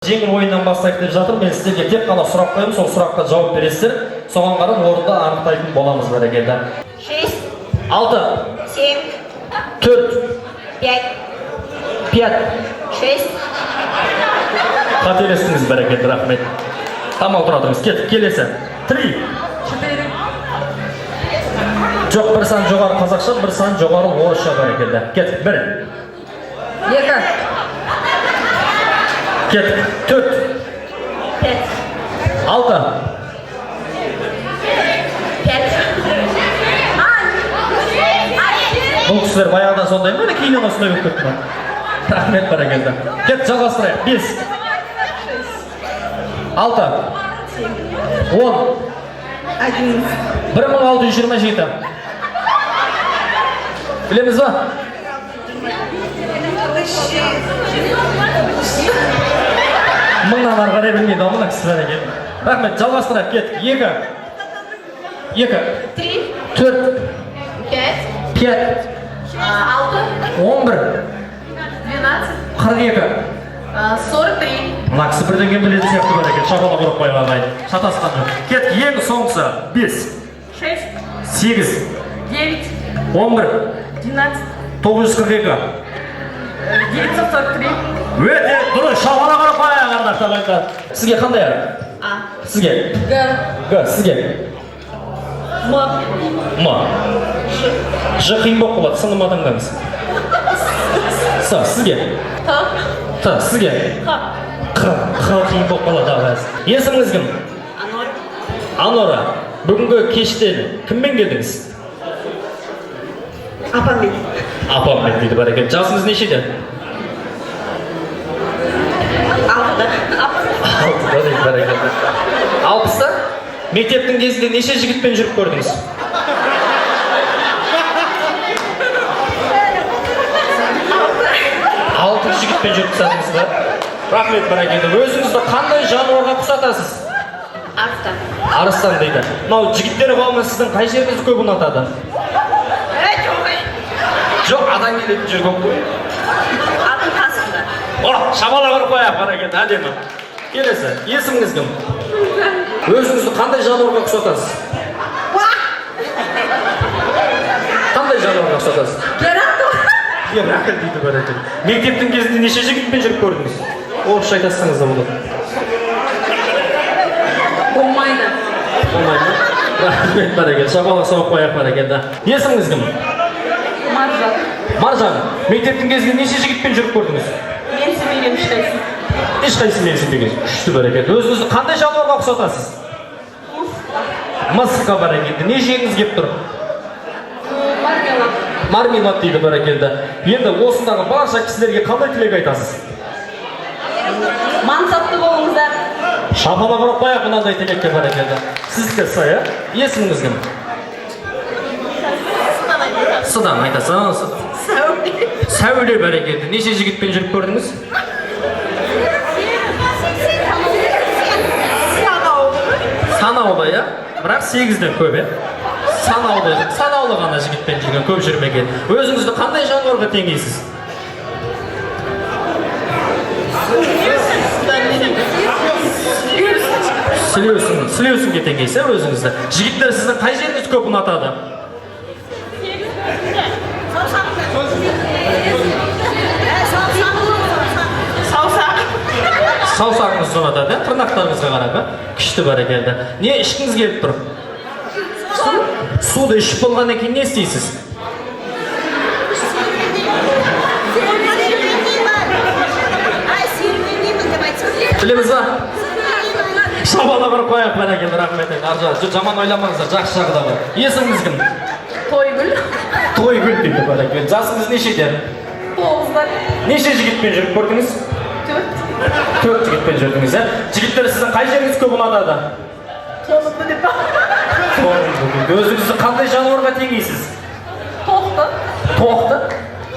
Жеңіл ойыннан бастайық деп жатыр. Мен сіздерге тек қана сұрақ қоямын, сол сұраққа жауап бересіздер. Соған қарап орында анықтайтын боламыз бәрекелді. 6, 6, 7, 4, 5, 5. 6. Қателестіңіз бәрекелді, рахмет. Тамал тұра тұрыңыз. Кеттік, келесі. 3. 4. Жоқ, бір сан жоғары қазақша, бір сан жоғары орысша бәрекелді. Кеттік, 1. 2. Кеттік, 4. 5. 6. 5. Бұл кісілер баяғыда сондай ма? Кейіннен осындай болып кетті ма? Рахмет бәрекелді. Кет, жалғастырайық. 5. 6. 10. 11. 1627. Білеміз ба? Мыңнан ары қарай білмейді, мына кісілер екен. Рахмет, жалғастырайық. Кет, 2. 2. 3. 4. 5. 5. 6. 11. 12. 42. 43. Мына кісі бірдеңе білетін сияқты бар екен. Шапала құрып қойған ағайын. Шатасқан жоқ. Кет, ең соңғысы. 5. 6. 8. 9. 11. 12. 942. 943. Өте дұрыс, шапала құрып қойған ардақты ағайындар. Сізге қандай ақ? А. Сізге. Г. Г, сізге. М. М. Ж қиын болып қалады, сынып адамдаңыз. С, сізге. Т. Т, сізге. Х. Қ қиын болып қалады ағайыз. Есіміңіз кім? Анор. Анора, бүгінгі кештен кіммен келдіңіз? Апаммен. Апаммен дейді бәрекелді. Жасыңыз нешеде? 6. 60 дейді бәрекелді. 60-та? Мектептің кезінде неше жігітпен жүріп көрдіңіз? 6 жігітпен жүріп садыңыз ба? Рахмет бәрекелді. Өзіңізді қандай жануарға ұқсатасыз? Арыстан. Арыстан дейді. Мынау жігіттер қауымы сіздің қай жеріңізді көп ұнатады? Жоқ, адам келетін жер көп қой. Атын қасында. О, шабала құрып қояйық бәрекелді, әдемі. Келесі, есіміңіз кім? Өзіңізді қандай жануарға ұқсатасыз? Қандай жануарға ұқсатасыз? Геракл дейді бәрекелді. Мектептің кезінде неше жігітпен жүріп көрдіңіз? Орысша айтасыңыз да болады. Болмайды. Болмайды. Рахмет бәрекелді. Шабала соғып қояйық бәрекелді. Есіміңіз кім? Маржан. Маржан, мектептің кезінде неше жігітпен жүріп көрдіңіз? Мен сенбеген ешқайсың. Ешқайсы мен сенбеген. Күшті бәрекелді. Өзіңізді қандай жануарға ұқсатасыз? Мысыққа бәрекелді. Не жегіңіз келіп тұр? Мармелад. Мармелад дейді бәрекелді. Енді осындағы барша кісілерге қандай тілек айтасыз? Мансапты болыңыздар. Шапала құрып қояйық мынандай тілекке бәрекелді. Сіздікі С, иә? Есіміңіз кім? С-дан айтасыз. Сәуле бәрекелді. Неше жігітпен жүріп көрдіңіз? Санаулы, иә? Бірақ 8-ден көп, иә? Санаулы ғана жігітпен жүрген, көп жүрмеген. Өзіңізді қандай жануарға теңейсіз? Сілеусінге теңейсіз, өзіңізді. Жігіттер сіздің қай жеріңізді көп ұнатады? Саусағыңыз ұнатады, тырнақтарыңызға қарап, күшті бәрекелді. Не ішкіңіз келіп тұр? Суды ішіп болғаннан кейін не істейсіз? Білеміз ба? Шабала құрып қояйық бәрекелді, рахмет. Жаман ойламаңыздар, жақсы жағы да бар. Есіміңіз кім? Тойгүл. Тойгүл дейді бәрекелді. Жасыңыз нешеде? 9'da. Неше жігітпен жүріп көрдіңіз? 4 жігітпен жүрдіңіз, ә? Жігіттер сіздің қай жеріңіз көп ұнатады? Толықты деп ба? Өзіңізді қандай жануарға теңейсіз? Тоқты. Тоқты?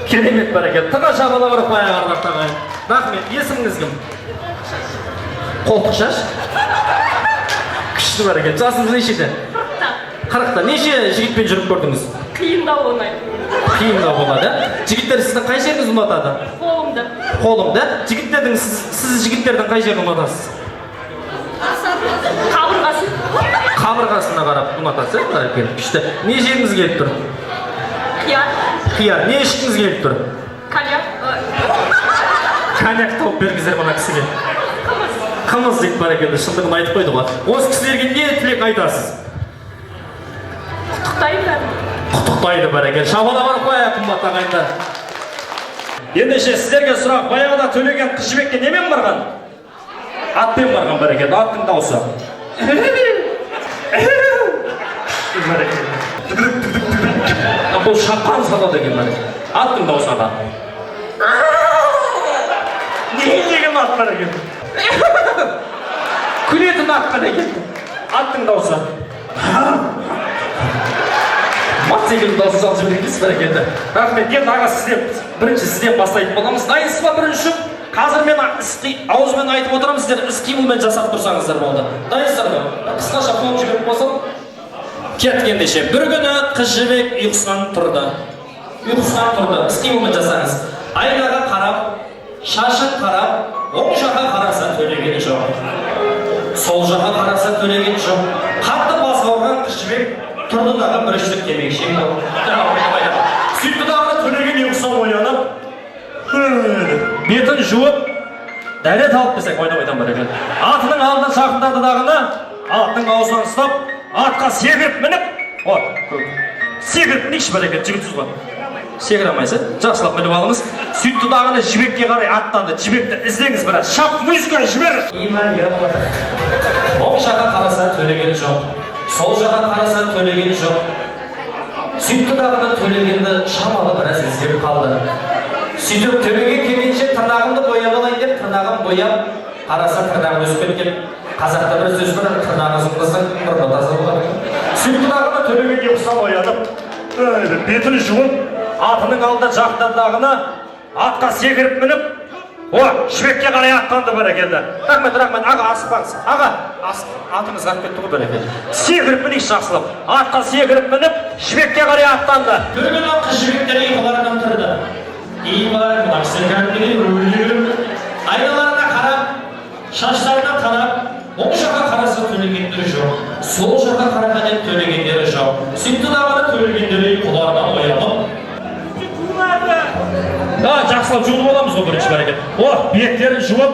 Керемет бәрекелді. Тыңа шабала құрып қояйық ардақты ағайын. Рахмет, есіміңіз кім? Қолтық шаш? Күшті бәрекелді. Жасыңыз нешеде? 40'та. Неше жігітпен жүріп көрдіңіз? Қиындау оңай. Қиындау болады. Жігіттер сіздің қай жеріңіз ұнатады? Қолымды. Қолымды. Қолымды. Жігіттердің сіз жігіттердің қай жерін ұнатасыз? Қабырғасын. Қабырғасына қарап ұнатасыз, бәрекелді. Күшті. Не жегіңіз келіп тұр? Қияр. Қияр. Не ішкіңіз келіп тұр? Коньяк. Коньяк тауып бергіздер мына кісіге. Қымыз дейді бәрекелді, шындығын айтып қойды ғой. Осы кісілерге не тілек айтасыз? Құттықтаймын. Құттықтайды бәрекелді. Шабана барып қояйық қымбат ағайындар. Ендеше сіздерге сұрақ, баяғыда Төлеген Қыз Жібекке немен барған? Атпен барған бәрекелді, аттың дауысы. Бұл шапқан салады екен бәрекелді. Аттың дауысы аға. Не деген ат бәрекелді? Күлетін ат бәрекелді. Аттың дауысы. Мат секілді дауысы салып жіберіңіз бәрекелді. Рахмет, енді аға бірінші сізден бастайтын боламыз. Дайынсыз ба бірінші? Қазір мен ауызбен айтып отырамын, сіздер іс-қимылмен жасап тұрсаңыздар болды. Дайынсыздар ма? Қысқаша қойып жіберіп болсам. Кеткендеше бір күні Қыз Жібек ұйқысынан тұрды. Іс-қимылмен жасаңыз. Айнаға қарап, шашын қарап, оң жаққа қараса Төлеген жоқ. Сол жаққа қараса Төлеген жоқ. Қатты бас ауырған Қыз Жібек тұрды дағы бір үштік темекі шегді. Сөйтті дағы Төлеген ұйқысынан оянып, бетін жуып, дәрет алып десек ойнамайдан бар екен. Атының алдына жақындады дағыны, атының аузынан ұстап, атқа секіріп мініп, секіріп мінейікші бар екен, жігітсіз ғой. Секіре алмайсыз, жақсылап мініп алыңыз. Сөйтті дағыны жібекке қарай аттанды, жібекті іздеңіз біраз, шап музыка жібер. Оң жаққа қараса Төлеген жоқ, сол жаққа қараса Төлеген жоқ. Сөйтті дағыны Төлегенді шамалы біраз іздеп қалды. Сөйтіп Төлеген келгенше тырнағымды бояп алайын деп, тырнағын бояп, қараса тырнағын өсіп кеткен. Қазақта бір сөз бар, тырнағы ұзынқыздың мұрны таза болады. Сөйтті дағыны Төлеген ұйқысынан оянып, бетін жуып, атының алдына жақындағыны атқа секіріп мініп, жібекке қарай аттанды бәрекелді. Рахмет, аға асықпаңыз. Аға, атыңыз атып кетті ғой бәрекелді. Секіріп мінейік жақсылап. Атқа секіріп мініп, жібекке қарай аттанды. Бір күні Қыз Жібектер ұйқыларынан тұрды. Мына кісі кәдімгідей рөлі айналарына қарап, шаштарына қарап, оң жаққа қараса Төлегендері жоқ, сол жаққа қарағанда Төлегендері жоқ. Сөйтті дағыны Төлегендері ұйқыларынан оянып. Жақсылап жуылып аламыз ғой бірінші бәрекет. Беттерін жуып.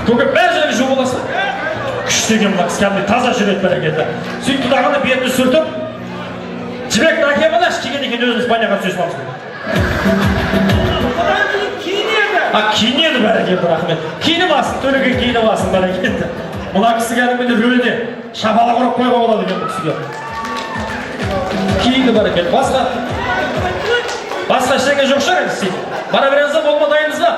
Көкеп бәр жерге жуып аласың. Күштеген мына кісі кәдімгідей таза жүреді бәрекеті. Сөйтті дағыны бетін сүртіп, жібекті әкеп алаш, кеген екен өзіңіз баняға түсесін алыңыз. Киінеді бәрекелді, рахмет. Киініп алсын, Төлеген киініп алсын бәрекелді. Мына кісі кәдімгідей рөліне шапала құрып қойға болады екен бұл кісіге. Киінді бәрекелді. Басқа ештеңе жоқ шығар енді. Бара береміз ба, болма дайынбыз ба?